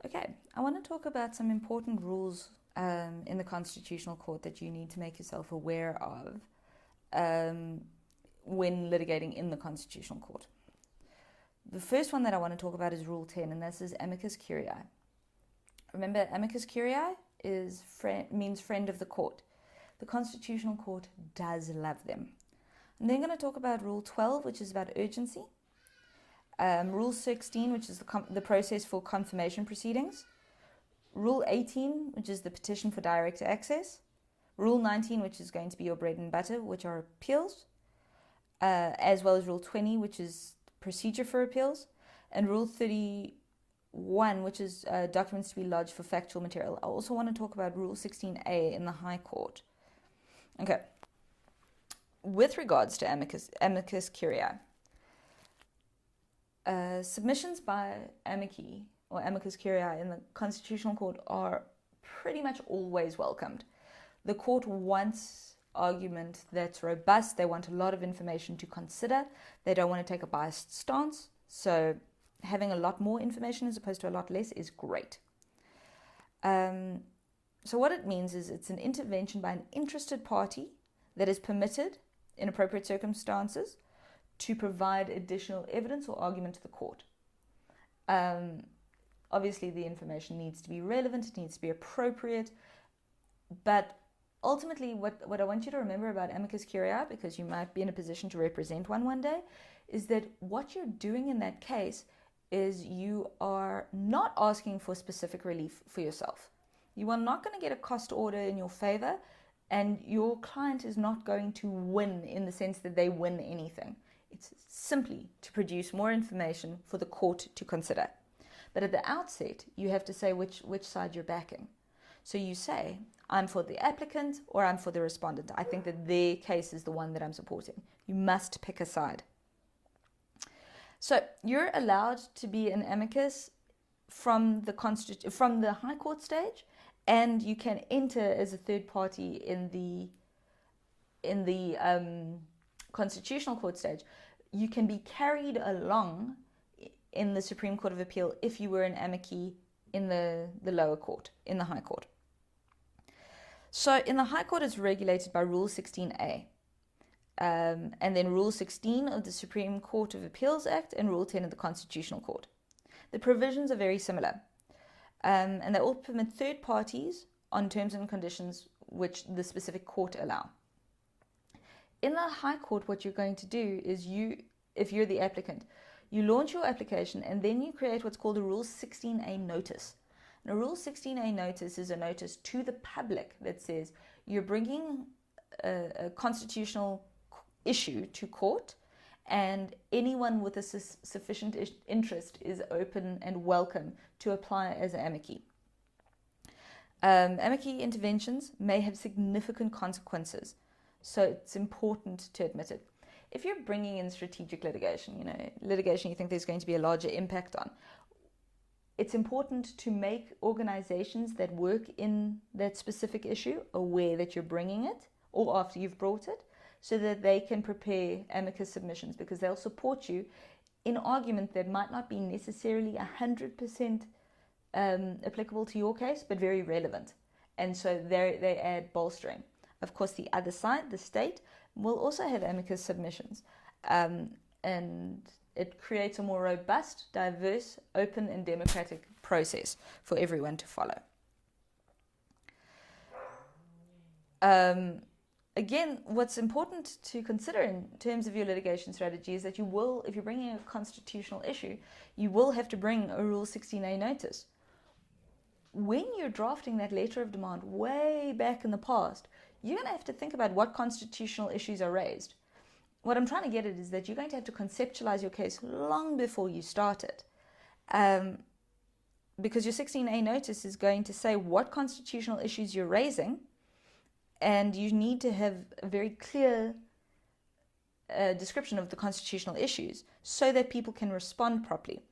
Okay, I want to talk about some important rules in the Constitutional Court that you need to make yourself aware of when litigating in the Constitutional Court. The first one that I want to talk about is Rule 10, and this is amicus curiae. Remember, amicus curiae means friend of the court. The Constitutional Court does love them. I'm then going to talk about Rule 12, which is about urgency. Rule 16, which is the process for confirmation proceedings. Rule 18, which is the petition for direct access. Rule 19, which is going to be your bread and butter, which are appeals. As well as Rule 20, which is procedure for appeals. And Rule 31, which is documents to be lodged for factual material. I also want to talk about Rule 16A in the High Court. Okay. With regards to amicus curiae, submissions by amici or amicus curiae in the Constitutional Court are pretty much always welcomed. The court wants argument that's robust. They want a lot of information to consider. They don't want to take a biased stance. So having a lot more information as opposed to a lot less is great. So what it means is it's an intervention by an interested party that is permitted in appropriate circumstances to provide additional evidence or argument to the court. Obviously, the information needs to be relevant, it needs to be appropriate, but ultimately what I want you to remember about amicus curiae, because you might be in a position to represent one day, is that what you're doing in that case is you are not asking for specific relief for yourself. You are not going to get a cost order in your favor, and your client is not going to win in the sense that they win anything. It's simply to produce more information for the court to consider. But at the outset, you have to say which side you're backing. So you say, I'm for the applicant or I'm for the respondent. I think that their case is the one that I'm supporting. You must pick a side. So you're allowed to be an amicus from the High Court stage, and you can enter as a third party in the Constitutional Court stage. You can be carried along in the Supreme Court of Appeal if you were an amici in the lower court, in the High Court. So in the High Court, it's regulated by Rule 16A. And then Rule 16 of the Supreme Court of Appeals Act and Rule 10 of the Constitutional Court. The provisions are very similar. And they all permit third parties on terms and conditions which the specific court allow. In the High Court, what you're going to do is if you're the applicant, you launch your application and then you create what's called a Rule 16A notice. And a Rule 16A notice is a notice to the public that says you're bringing a constitutional issue to court, and anyone with a sufficient interest is open and welcome to apply as an amici. Amici interventions may have significant consequences, so it's important to admit it. If you're bringing in strategic litigation, litigation you think there's going to be a larger impact on, it's important to make organizations that work in that specific issue aware that you're bringing it, or after you've brought it, so that they can prepare amicus submissions, because they'll support you in argument that might not be necessarily 100% applicable to your case, but very relevant. And so they add bolstering. Of course, the other side, the state, will also have amicus submissions. And it creates a more robust, diverse, open, and democratic process for everyone to follow. Again, what's important to consider in terms of your litigation strategy is that you will, if you're bringing a constitutional issue, you will have to bring a Rule 16A notice. When you're drafting that letter of demand way back in the past, you're going to have to think about what constitutional issues are raised. What I'm trying to get at is that you're going to have to conceptualize your case long before you start it. Because your 16A notice is going to say what constitutional issues you're raising, and you need to have a very clear description of the constitutional issues so that people can respond properly.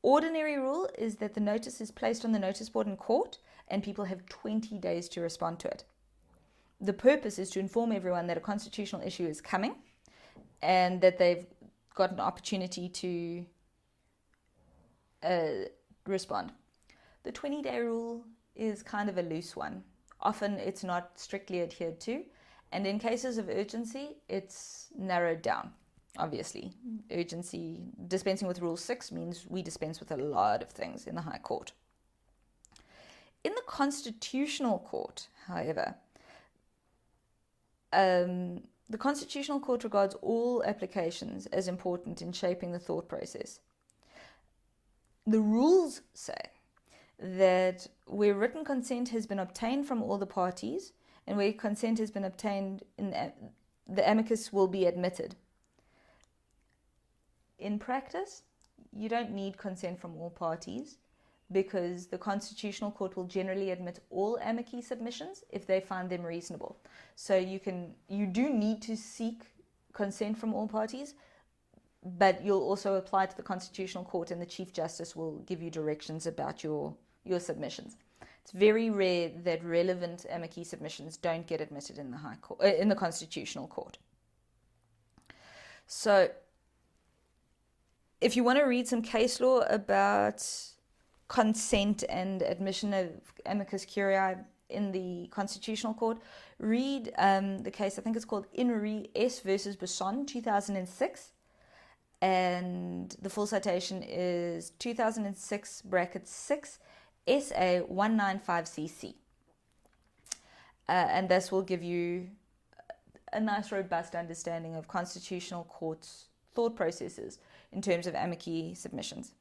Ordinary rule is that the notice is placed on the notice board in court and people have 20 days to respond to it. The purpose is to inform everyone that a constitutional issue is coming and that they've got an opportunity to respond. The 20-day rule is kind of a loose one. Often it's not strictly adhered to, and in cases of urgency, it's narrowed down. Obviously, urgency, dispensing with Rule 6 means we dispense with a lot of things in the High Court. In the Constitutional Court, however, the Constitutional Court regards all applications as important in shaping the thought process. The rules say that where written consent has been obtained from all the parties and where consent has been obtained, the amicus will be admitted. In practice, you don't need consent from all parties because the Constitutional Court will generally admit all amici submissions if they find them reasonable. So you do need to seek consent from all parties, but you'll also apply to the Constitutional Court and the Chief Justice will give you directions about your submissions. It's very rare that relevant amici submissions don't get admitted in the High Court, in the Constitutional Court. So, if you want to read some case law about consent and admission of amicus curiae in the Constitutional Court, read the case, I think it's called In Re S versus Besson, 2006. And the full citation is 2006 bracket 6 SA 195cc. And this will give you a nice robust understanding of Constitutional Court's thought processes in terms of amici submissions.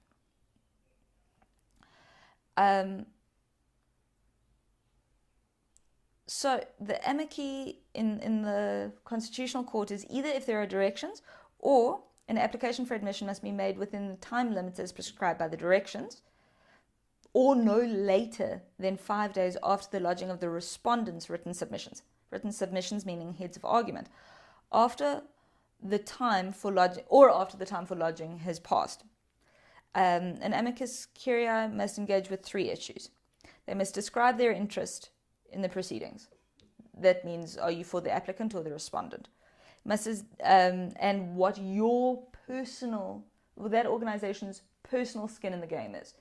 So the amici in the Constitutional Court is either if there are directions, or an application for admission must be made within the time limits as prescribed by the directions, or no later than 5 days after the lodging of the respondent's written submissions. Written submissions meaning heads of argument. After the time for lodging has passed. An amicus curiae must engage with 3 issues. They must describe their interest in the proceedings. That means, are you for the applicant or the respondent? And what your that organization's personal skin in the game is.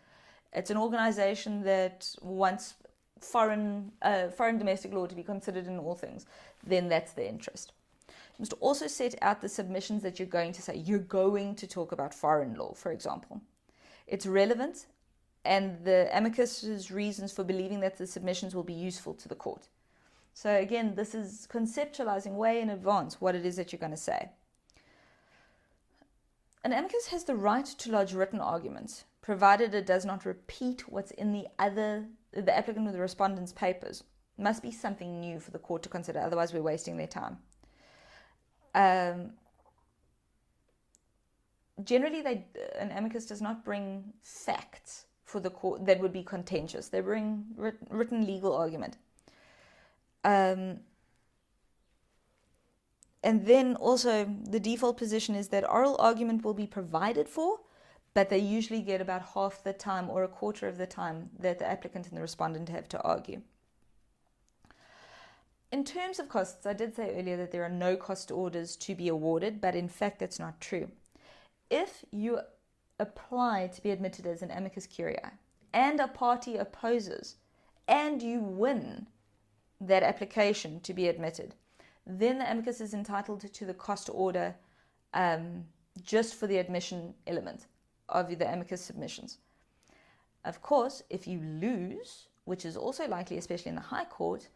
It's an organization that wants foreign domestic law to be considered in all things. Then that's their interest. You must also set out the submissions that you're going to say. You're going to talk about foreign law, for example. Its relevance and the amicus's reasons for believing that the submissions will be useful to the court. So again, this is conceptualizing way in advance what it is that you're going to say. An amicus has the right to lodge written arguments, provided it does not repeat what's in the applicant or the respondent's papers. It must be something new for the court to consider, otherwise we're wasting their time. Generally, an amicus does not bring facts for the court that would be contentious. They bring written legal argument. And then also the default position is that oral argument will be provided for, but they usually get about half the time or a quarter of the time that the applicant and the respondent have to argue. In terms of costs, I did say earlier that there are no cost orders to be awarded, but in fact that's not true. If you apply to be admitted as an amicus curiae and a party opposes and you win that application to be admitted, then the amicus is entitled to the cost order just for the admission element of the amicus submissions. Of course, if you lose, which is also likely, especially in the High Court,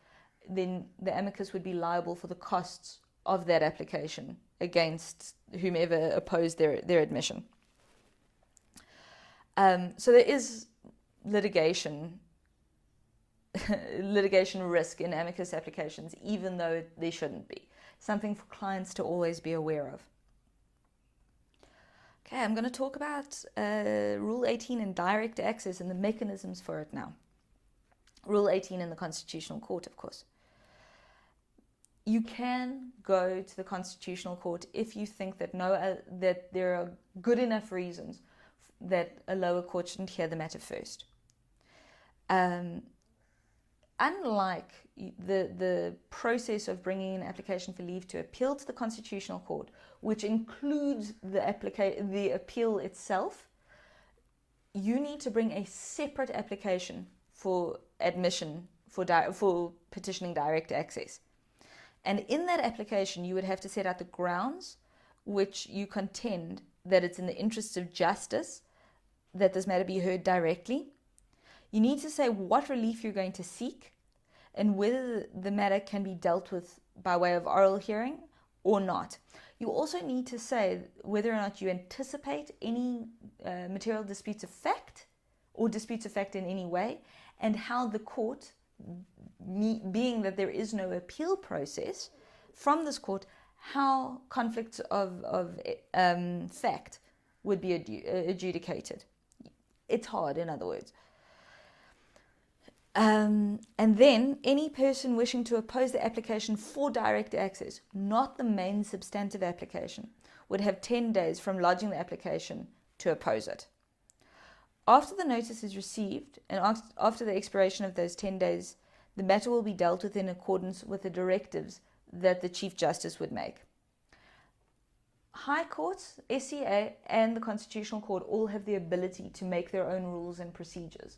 then the amicus would be liable for the costs of that application against whomever opposed their admission. So there is litigation risk in amicus applications, even though there shouldn't be. Something for clients to always be aware of. Okay, I'm going to talk about Rule 18 and direct access and the mechanisms for it now. Rule 18 in the Constitutional Court, of course. You can go to the Constitutional Court if you think that that there are good enough reasons that a lower court shouldn't hear the matter first. Unlike the process of bringing an application for leave to appeal to the Constitutional Court, which includes the appeal itself, you need to bring a separate application for admission for petitioning direct access. And in that application, you would have to set out the grounds which you contend that it's in the interests of justice that this matter be heard directly. You need to say what relief you're going to seek and whether the matter can be dealt with by way of oral hearing or not. You also need to say whether or not you anticipate any material disputes of fact or disputes of fact in any way, and how the court, being that there is no appeal process from this court, how conflicts of fact would be adjudicated. It's hard, in other words. And then any person wishing to oppose the application for direct access, not the main substantive application, would have 10 days from lodging the application to oppose it. After the notice is received and after the expiration of those 10 days, the matter will be dealt with in accordance with the directives that the Chief Justice would make. High courts, SCA, and the Constitutional Court all have the ability to make their own rules and procedures.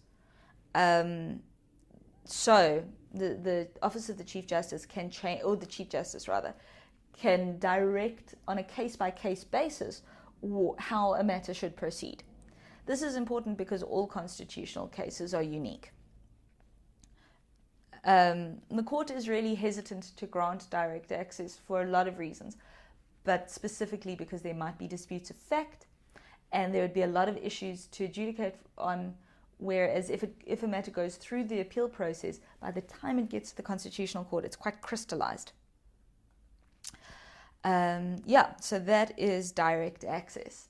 So the Office of the Chief Justice can change, or the Chief Justice rather, can direct on a case-by-case basis how a matter should proceed. This is important because all constitutional cases are unique. The court is really hesitant to grant direct access for a lot of reasons, but specifically because there might be disputes of fact and there would be a lot of issues to adjudicate on, whereas if a matter goes through the appeal process, by the time it gets to the Constitutional Court, it's quite crystallized. So that is direct access.